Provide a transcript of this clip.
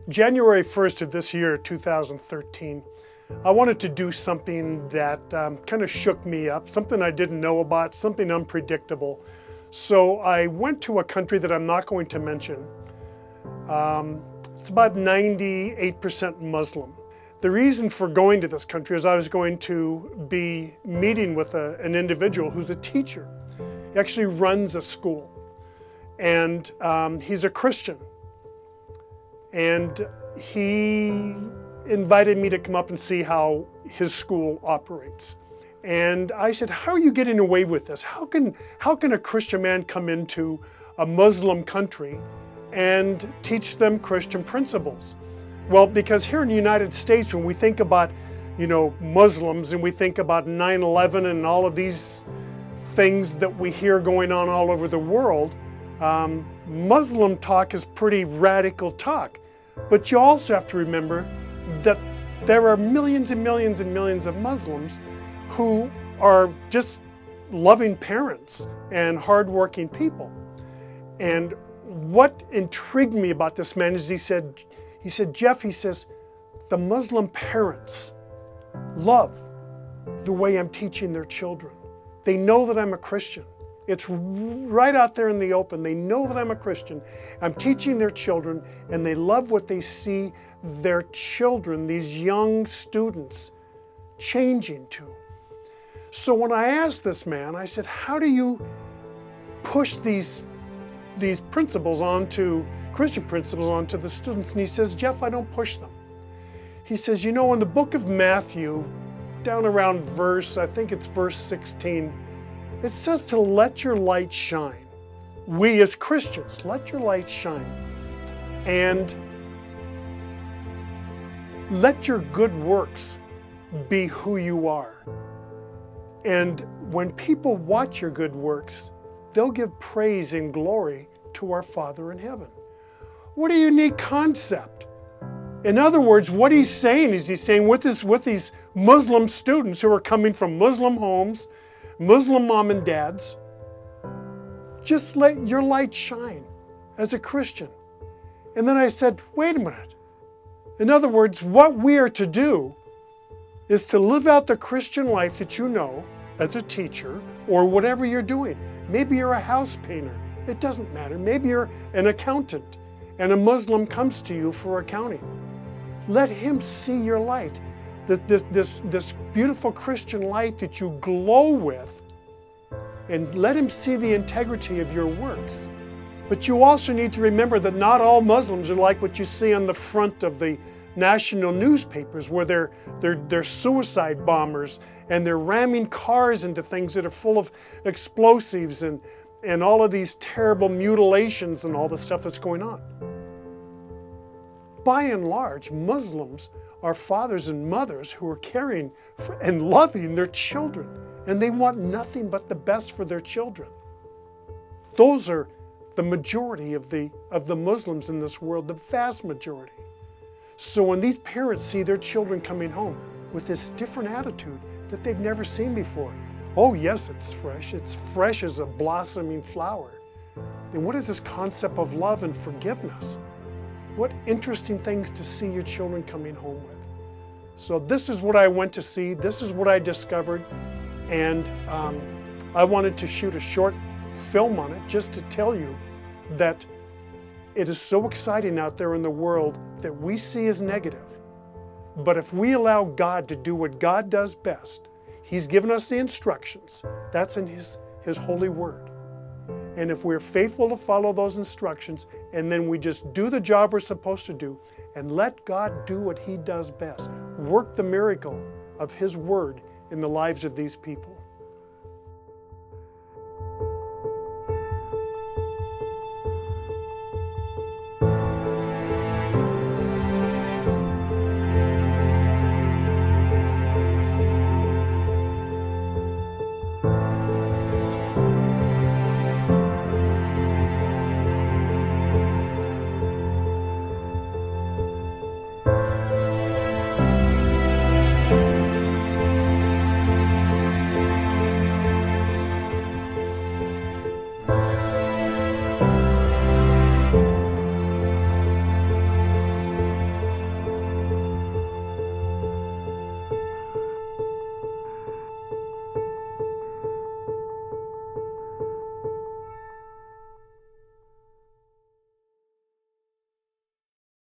January 1st of this year, 2013, I wanted to do something that kind of shook me up, something I didn't know about, something unpredictable. So I went to a country that I'm not going to mention. It's about 98% Muslim. The reason for going to this country is I was going to be meeting with an individual who's a teacher. He actually runs a school, and he's a Christian. And he invited me to come up and see how his school operates. And I said, how are you getting away with this? How can a Christian man come into a Muslim country and teach them Christian principles? Well, because here in the United States, when we think about, Muslims, and we think about 9/11 and all of these things that we hear going on all over the world, Muslim talk is pretty radical talk. But you also have to remember that there are millions and millions and millions of Muslims who are just loving parents and hardworking people. And what intrigued me about this man is he said, Jeff, he says, the Muslim parents love the way I'm teaching their children. They know that I'm a Christian. It's right out there in the open. They know that I'm a Christian. I'm teaching their children, and they love what they see their children, these young students, changing to. So when I asked this man, I said, how do you push these principles onto, Christian principles onto the students? And he says, Jeff, I don't push them. He says, in the book of Matthew, down around I think it's verse 16, it says to let your light shine. We as Christians, let your light shine. And let your good works be who you are. And when people watch your good works, they'll give praise and glory to our Father in heaven. What a unique concept. In other words, what he's saying is with these Muslim students who are coming from Muslim homes, Muslim mom and dads, just let your light shine as a Christian. And then I said, wait a minute. In other words, what we are to do is to live out the Christian life that you know as a teacher or whatever you're doing. Maybe you're a house painter. It doesn't matter. Maybe you're an accountant and a Muslim comes to you for accounting. Let him see your light. This beautiful Christian light that you glow with, and let him see the integrity of your works. But you also need to remember that not all Muslims are like what you see on the front of the national newspapers, where they're suicide bombers and they're ramming cars into things that are full of explosives and all of these terrible mutilations and all the stuff that's going on. By and large, Muslims are fathers and mothers who are caring for and loving their children, and they want nothing but the best for their children. Those are the majority of the Muslims in this world, the vast majority. So when these parents see their children coming home with this different attitude that they've never seen before, oh yes, it's fresh as a blossoming flower. And what is this concept of love and forgiveness? What interesting things to see your children coming home with. So this is what I went to see. This is what I discovered. And I wanted to shoot a short film on it just to tell you that it is so exciting out there in the world that we see as negative. But if we allow God to do what God does best, He's given us the instructions. That's in His holy word. And if we're faithful to follow those instructions, and then we just do the job we're supposed to do, and let God do what He does best, work the miracle of His word in the lives of these people.